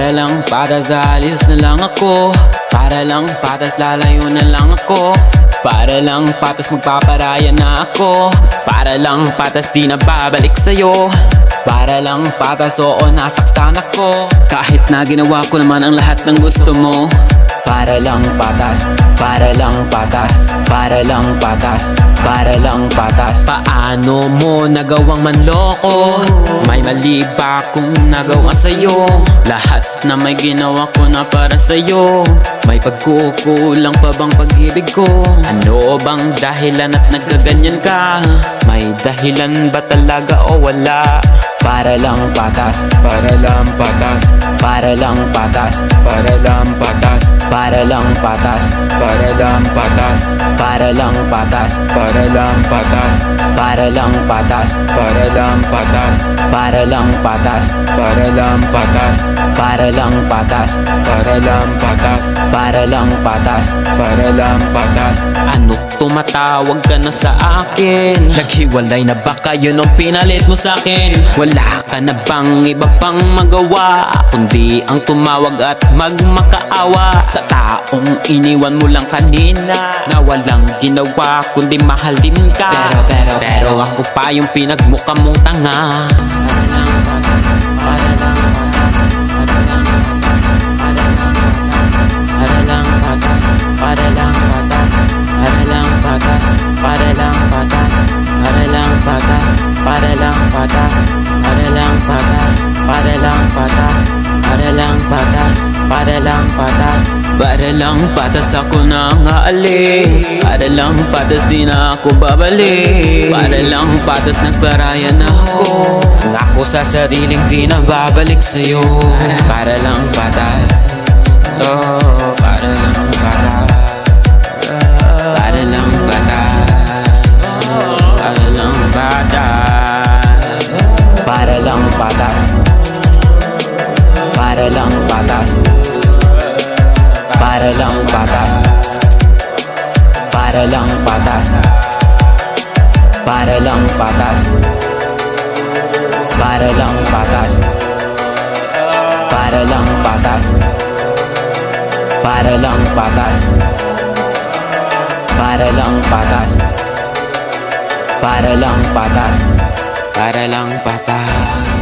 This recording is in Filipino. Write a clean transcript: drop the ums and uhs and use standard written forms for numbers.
Para lang patas alis na lang ako. Para lang patas lalayo na lang ako. Para lang patas magpaparaya na ako. Para lang patas di na babalik sa'yo. Para lang patas oo nasaktan ako. Kahit na ginawa ko naman ang lahat ng gusto mo. Para lang patas, para lang patas, para lang patas, para lang patas. Paano mo nagawang manloko? May mali ba kung nagawa sa'yo? Lahat na may ginawa ko na para sa'yo. May pagkukulang pa bang pag-ibig ko? Ano bang dahilan at nagkaganyan ka? May dahilan ba talaga o wala? Para lang patas, para lang patas, para lang patas, para lang patas, para lang patas, para lang patas, para lang patas, para lang patas, para lang patas, para lang patas, para lang patas, para lang patas, para lang patas, para lang patas, para lang patas, para lang patas. Ano tumatawag ka na sa akin? Naghiwalay na ba kayo nung pinalit mo sa akin? Wala ka na bang iba pang magawa kundi ang tumawag at magmakaawa sa taong iniwan mo lang kanina na walang ginawa kundi mahalin ka. Pero ako pa yung pinagmukha mong tanga. Para lang patas, para lang patas, para lang patas, para lang patas, para lang patas, para lang patas, para lang patas, para lang patas, para lang patas, para lang patas, para lang patas ako nang aalis. Para lang patas di na ako babalik. Para lang patas nagparaya na ako. Ngako sa sariling di na babalik sa'yo. Para lang patas, oh, para lang patas, para lang patas, para lang patas, para lang patas, para lang patas, para lang patas, para lang patas, para lang patas, para lang patas, para lang patas, para lang patas, para lang patas, para lang patas, para lang patas.